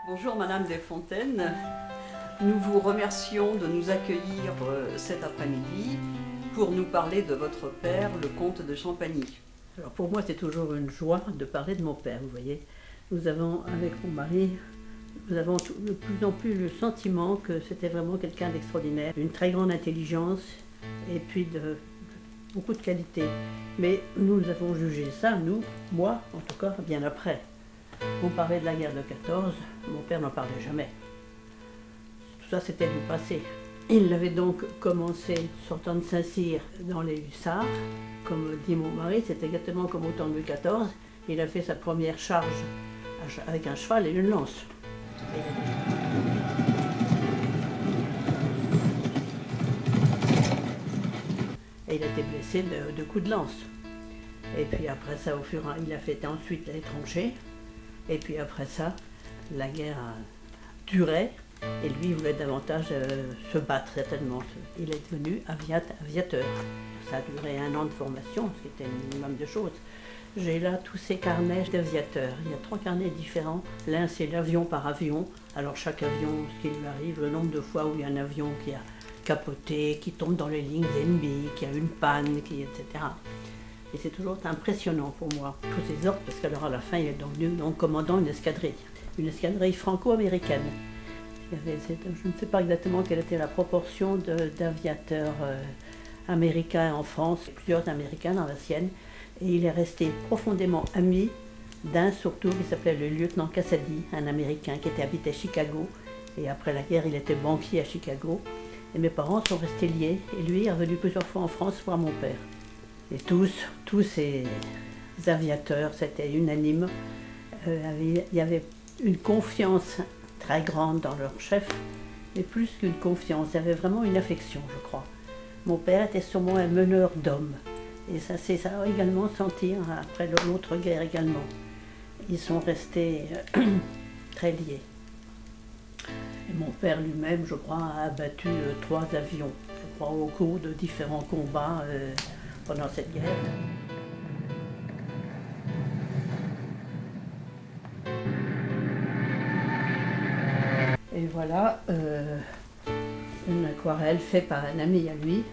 Bonjour Madame Desfontaines, nous vous remercions de nous accueillir cet après-midi pour nous parler de votre père, le comte de Champagny. Alors pour moi c'est toujours une joie de parler de mon père, vous voyez. Nous avons, avec mon mari, nous avons de plus en plus le sentiment que c'était vraiment quelqu'un d'extraordinaire, une très grande intelligence et puis beaucoup de qualité. Mais nous avons jugé ça, nous, moi en tout cas, bien après. On parlait de la guerre de 14, mon père n'en parlait jamais. Tout ça c'était du passé. Il avait donc commencé sortant de Saint-Cyr dans les hussards. Comme dit mon mari, c'est exactement comme au temps de Louis XIV. Il a fait sa première charge avec un cheval et une lance. Et il a été blessé de coups de lance. Et puis après ça, il a fait ensuite les tranchées. Et puis après ça, la guerre durait. Et lui, il voulait davantage se battre, certainement. Il est devenu aviateur. Ça a duré 1 an de formation, ce qui était un minimum de choses. J'ai là tous ces carnets d'aviateurs. Il y a 3 carnets différents. L'un, c'est l'avion par avion. Alors chaque avion, ce qui lui arrive, le nombre de fois où il y a un avion qui a capoté, qui tombe dans les lignes ennemies, qui a une panne, etc. Et c'est toujours impressionnant pour moi, tous ces ordres, parce qu'alors à la fin, il est devenu donc commandant une escadrille franco-américaine. Je ne sais pas exactement quelle était la proportion d'aviateurs américains en France, plusieurs Américains dans la sienne, et il est resté profondément ami d'un surtout qui s'appelait le lieutenant Cassady, un Américain qui habité à Chicago, et après la guerre, il était banquier à Chicago, et mes parents sont restés liés, et lui est revenu plusieurs fois en France voir mon père. Et tous ces aviateurs, c'était unanime, il y avait une confiance très grande dans leur chef, mais plus qu'une confiance, il y avait vraiment une affection, je crois. Mon père était sûrement un meneur d'hommes, et ça a également senti après l'autre guerre également. Ils sont restés très liés. Et mon père lui-même, je crois, a abattu 3 avions, je crois, au cours de différents combats pendant cette guerre. Et voilà une aquarelle faite par un ami à lui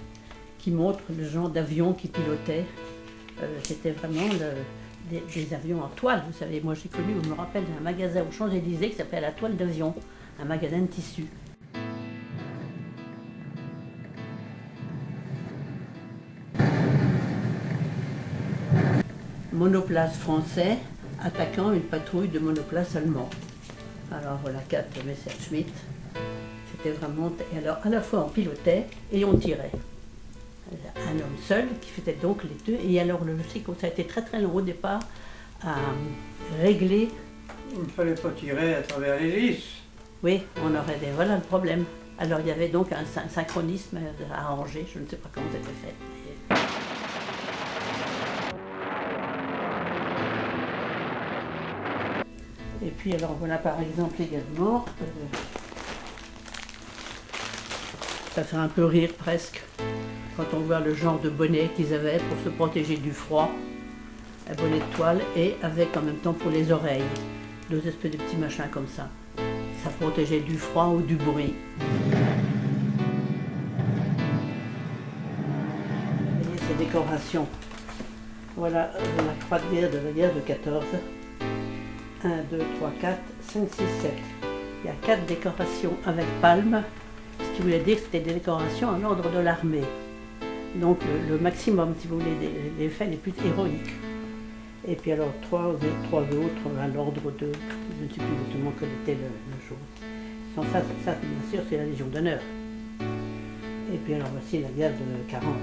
qui montre le genre d'avion qu'il pilotait. C'était vraiment des avions en toile, vous savez. Moi j'ai connu, je me rappelle, un magasin aux Champs-Élysées qui s'appelait La Toile d'Avion, un magasin de tissus. Monoplace français attaquant une patrouille de monoplace allemand. Alors la 4 Messerschmitt, c'était vraiment... Et alors à la fois on pilotait et on tirait. Un homme seul qui faisait donc les deux. Et alors je sais que ça a été très très long au départ à régler. Il ne fallait pas tirer à travers l'hélice. Oui, on aurait des... Voilà le problème. Alors il y avait donc un synchronisme à arranger, je ne sais pas comment c'était fait. Et puis alors voilà par exemple également, ça fait un peu rire presque, quand on voit le genre de bonnet qu'ils avaient pour se protéger du froid, un bonnet de toile et avec en même temps pour les oreilles, 2 espèces de petits machins comme ça. Ça protégeait du froid ou du bruit. Vous voyez ces décorations. Voilà la croix de guerre de 14. 1, 2, 3, 4, 5, 6, 7. Il y a 4 décorations avec palmes Ce qui voulait dire que c'était des décorations en ordre de l'armée. Donc le maximum, si vous voulez, des faits les plus héroïques. Et puis alors trois autres à l'ordre de, je ne sais plus exactement quel était le jour. Sans ça, bien sûr, c'est la Légion d'honneur. Et puis alors voici la guerre de 40,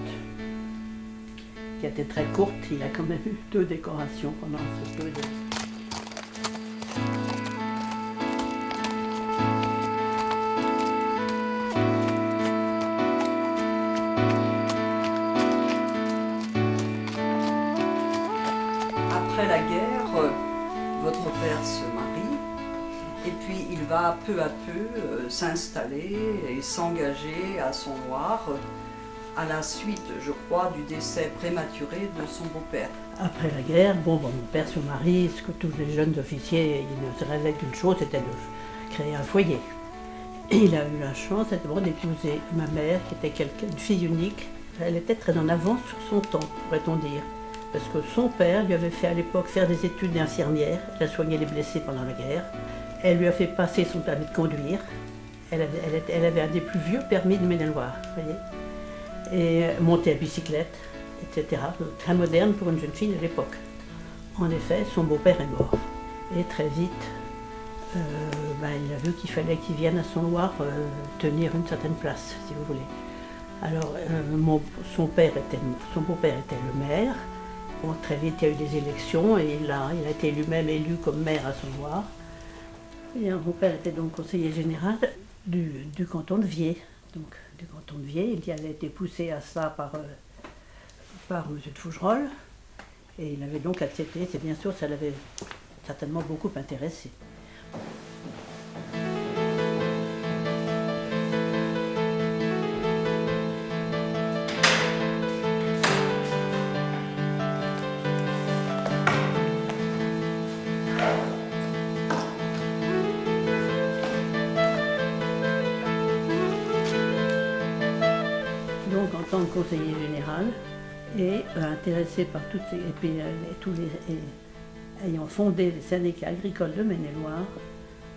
qui a été très courte. Il a quand même eu 2 décorations pendant ce peu de... Après la guerre, votre père se marie et puis il va peu à peu s'installer et s'engager à son Loir à la suite, je crois, du décès prématuré de son beau-père. Après la guerre, mon père se marie, ce que tous les jeunes officiers, ils ne se rêvaient qu'une chose, c'était de créer un foyer. Et il a eu la chance d'abord d'épouser ma mère, qui était une fille unique. Elle était très en avance sur son temps, pourrait-on dire. Parce que son père lui avait fait à l'époque faire des études d'infirmière. Elle a soigné les blessés pendant la guerre. Elle lui a fait passer son permis de conduire. Elle avait un des plus vieux permis de Maine-et-Loire, vous voyez. Et monter à bicyclette, etc. Très moderne pour une jeune fille de l'époque. En effet, son beau-père est mort. Et très vite, il a vu qu'il fallait qu'il vienne à son Loir tenir une certaine place, si vous voulez. Alors, son beau-père était le maire. Bon, très vite, il y a eu des élections et il a été lui-même élu comme maire à son Loir. Et mon père était donc conseiller général du canton de Viers. Donc, du canton de Viers, il avait été poussé à ça par M. de Fougerolles. Et il avait donc accepté, c'est bien sûr, ça l'avait certainement beaucoup intéressé. Donc en tant que conseiller général et intéressé par toutes ces, et puis ayant fondé les syndicats agricoles de Maine-et-Loire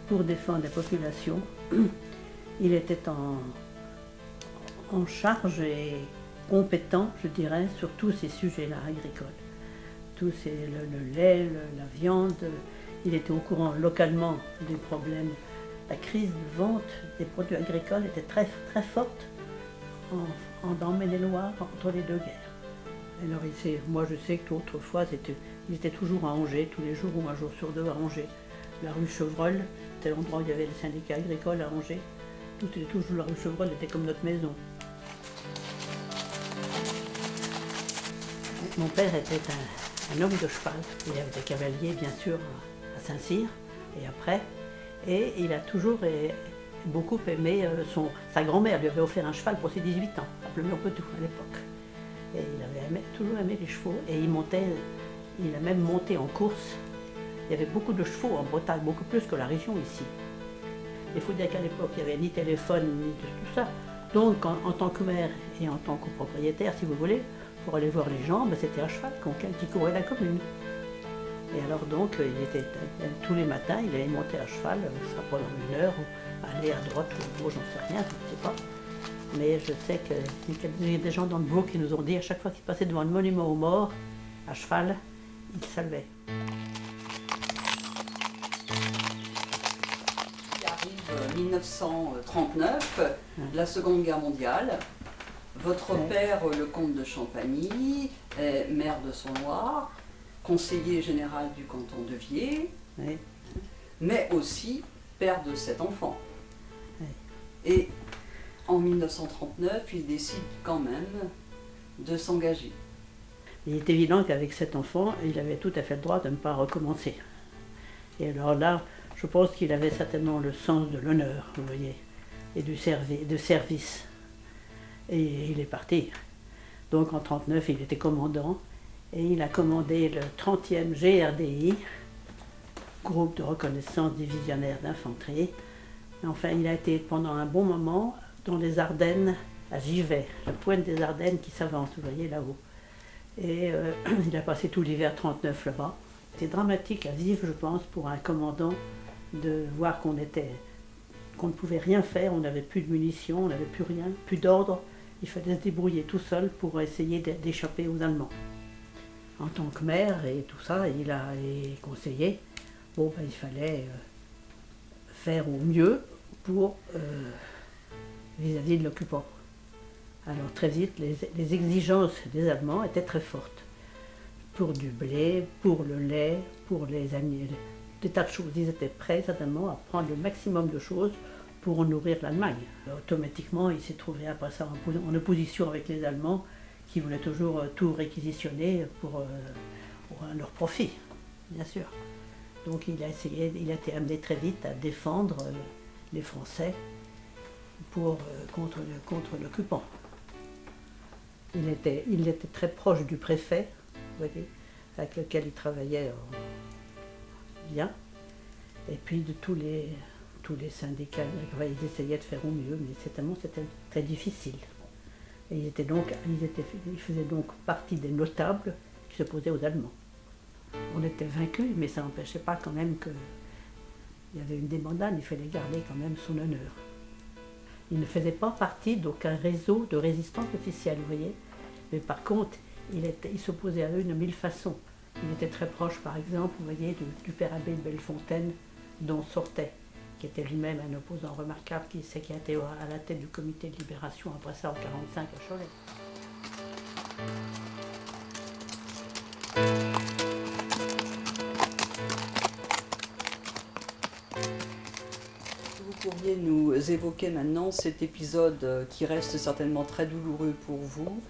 pour défendre la population, il était en charge et compétent, je dirais, sur tous ces sujets-là agricoles. Le lait, la viande, il était au courant localement des problèmes. La crise de vente des produits agricoles était très, très forte dans Maine-et-Loire entre les 2 guerres. Alors moi je sais qu'autrefois il était toujours à Angers, tous les jours ou un jour sur 2 à Angers. La rue Chevreul, c'était l'endroit où il y avait les syndicats agricoles à Angers. Toujours la rue Chevreul était comme notre maison. Mon père était un homme de cheval. Il avait été cavalier bien sûr à Saint-Cyr et après. Et il a toujours beaucoup aimé sa grand-mère lui avait offert un cheval pour ses 18 ans, à Plumur-Petou à l'époque. Et il avait toujours aimé les chevaux et il a même monté en course. Il y avait beaucoup de chevaux en Bretagne, beaucoup plus que la région ici. Il faut dire qu'à l'époque, il n'y avait ni téléphone, ni tout ça. Donc en tant que maire et en tant que propriétaire, si vous voulez, pour aller voir les gens, c'était à cheval qui courait la commune. Et alors donc, tous les matins, il allait monter à cheval, ça pendant 1 heure, ou aller à droite ou à gauche, j'en sais rien, je ne sais pas. Mais je sais qu'il y a des gens dans le bourg qui nous ont dit, à chaque fois qu'ils passaient devant le monument aux morts, à cheval, ils saluaient. Il arrive 1939, la Seconde Guerre mondiale. Votre père, le comte de Champagny, est maire de son Loir, conseiller général du canton de Viers, mais aussi père de 7 enfants. Et en 1939, il décide quand même de s'engager. Il est évident qu'avec 7 enfants, il avait tout à fait le droit de ne pas recommencer. Et alors là, je pense qu'il avait certainement le sens de l'honneur, vous voyez, et du service. Et il est parti. Donc en 1939, il était commandant et il a commandé le 30e GRDI, groupe de reconnaissance divisionnaire d'infanterie. Enfin, il a été pendant un bon moment dans les Ardennes, à Givet, la pointe des Ardennes qui s'avance, vous voyez là-haut. Et il a passé tout l'hiver 39 là-bas. C'était dramatique à vivre, je pense, pour un commandant de voir qu'on qu'on ne pouvait rien faire, on n'avait plus de munitions, on n'avait plus rien, plus d'ordre. Il fallait se débrouiller tout seul pour essayer d'échapper aux Allemands. En tant que maire et tout ça, il a conseillé, bon, ben, il fallait faire au mieux pour vis-à-vis de l'occupant. Alors très vite, les exigences des Allemands étaient très fortes. Pour du blé, pour le lait, pour les amis, des tas de choses. Ils étaient prêts, certainement, à prendre le maximum de choses pour nourrir l'Allemagne. Automatiquement, il s'est trouvé après ça en opposition avec les Allemands qui voulaient toujours tout réquisitionner pour leur profit, bien sûr. Donc il a été amené très vite à défendre les Français contre l'occupant. Il était très proche du préfet, vous voyez, avec lequel il travaillait bien, et puis de tous les syndicats. Ils essayaient de faire au mieux, mais c'était très difficile. Et ils faisaient donc partie des notables qui s'opposaient aux Allemands. On était vaincus, mais ça n'empêchait pas quand même qu'il y avait une débandade, il fallait garder quand même son honneur. Il ne faisait pas partie d'aucun réseau de résistance officielle, vous voyez. Mais par contre, il s'opposait à eux de mille façons. Il était très proche, par exemple, vous voyez, du père abbé de Bellefontaine, dont Sortait, qui était lui-même un opposant remarquable, qui a été à la tête du comité de libération après ça en 1945 à Cholet. Vous pourriez nous évoquer maintenant cet épisode qui reste certainement très douloureux pour vous,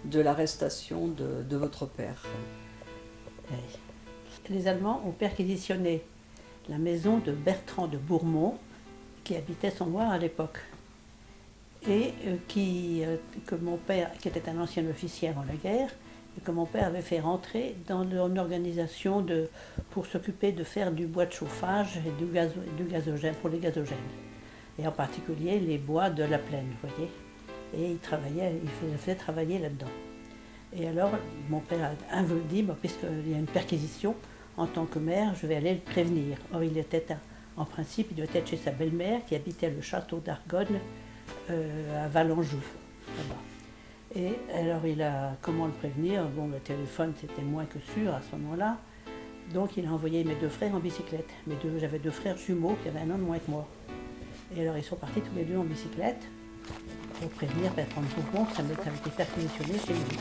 de l'arrestation de votre père. Les Allemands ont perquisitionné la maison de Bertrand de Bourmont, qui habitait Sommoire à l'époque, et que mon père, qui était un ancien officier avant la guerre, et que mon père avait fait rentrer dans une organisation pour s'occuper de faire du bois de chauffage et du gazogène, pour les gazogènes. Et en particulier les bois de la plaine, vous voyez. Et il faisait travailler là-dedans. Et alors, mon père a dit, puisqu'il y a une perquisition, en tant que maire, je vais aller le prévenir. Or, en principe, il devait être chez sa belle-mère, qui habitait le château d'Argonne, à Valenjou, là-bas. Et alors, comment le prévenir? Bon, le téléphone, c'était moins que sûr à ce moment-là. Donc, il a envoyé mes deux frères en bicyclette. J'avais deux frères jumeaux qui avaient un an de moins que moi. Et alors, ils sont partis tous les deux en bicyclette pour prévenir Bertrand de Bourmont que ça avait été perquisitionné chez lui.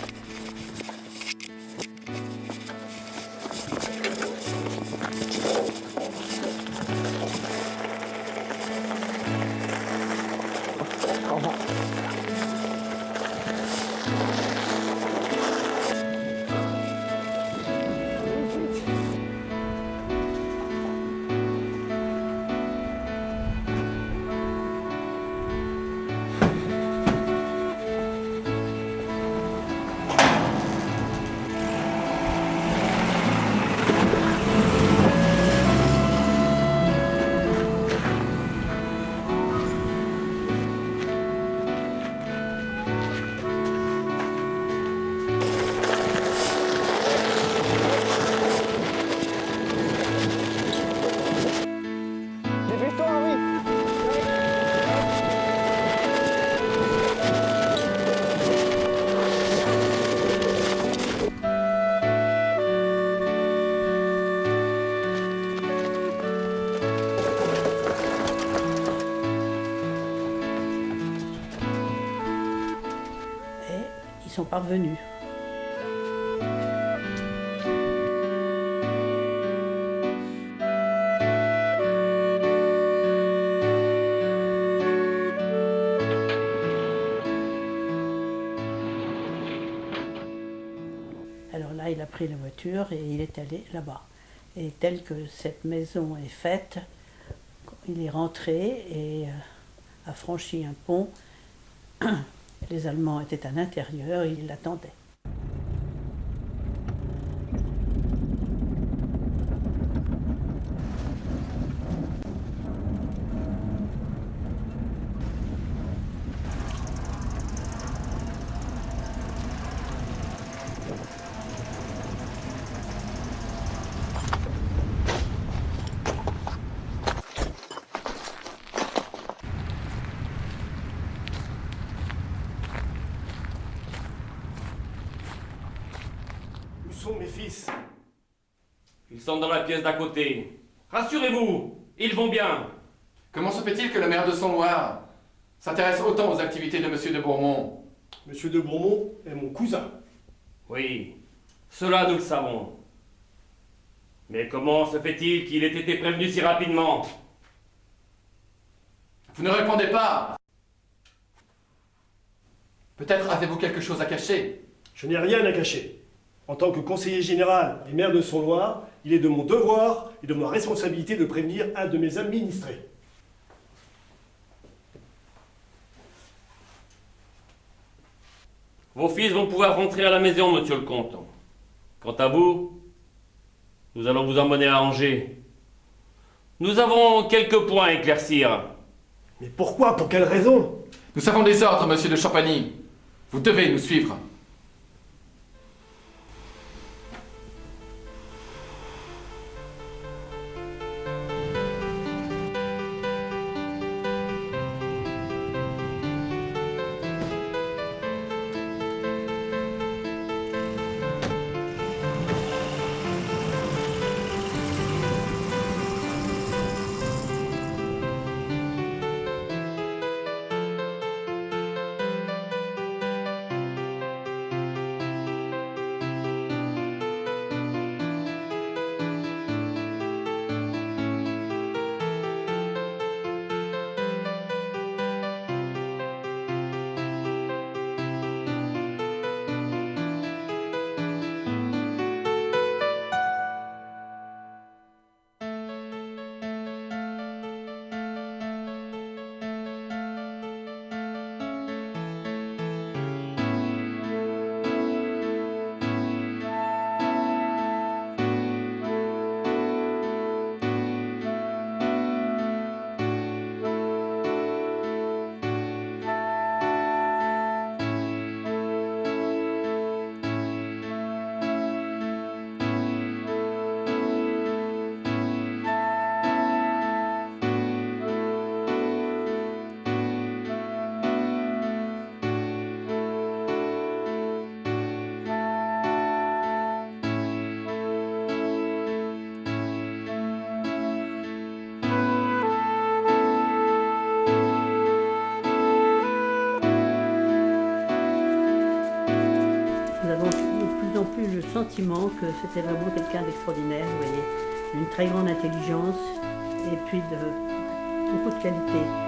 Sont parvenus. Alors là, il a pris la voiture et il est allé là-bas. Et tel que cette maison est faite, il est rentré et a franchi un pont. Les Allemands étaient à l'intérieur et ils l'attendaient. sont mes fils? Ils sont dans la pièce d'à côté. Rassurez-vous, ils vont bien. Comment se fait-il que le maire de Son-Loir s'intéresse autant aux activités de Monsieur de Bourmont? Monsieur de Bourmont est mon cousin. Oui, cela nous le savons. Mais comment se fait-il qu'il ait été prévenu si rapidement? Vous ne répondez pas. Peut-être avez-vous quelque chose à cacher? Je n'ai rien à cacher. En tant que conseiller général et maire de Son-Loir, il est de mon devoir et de ma responsabilité de prévenir un de mes administrés. Vos fils vont pouvoir rentrer à la maison, monsieur le comte. Quant à vous, nous allons vous emmener à Angers. Nous avons quelques points à éclaircir. Mais pourquoi? Pour quelle raison? Nous avons des ordres, Monsieur de Champagny. Vous devez nous suivre. Nous avons de plus en plus le sentiment que c'était vraiment quelqu'un d'extraordinaire, vous voyez, d'une très grande intelligence et puis de beaucoup de qualités.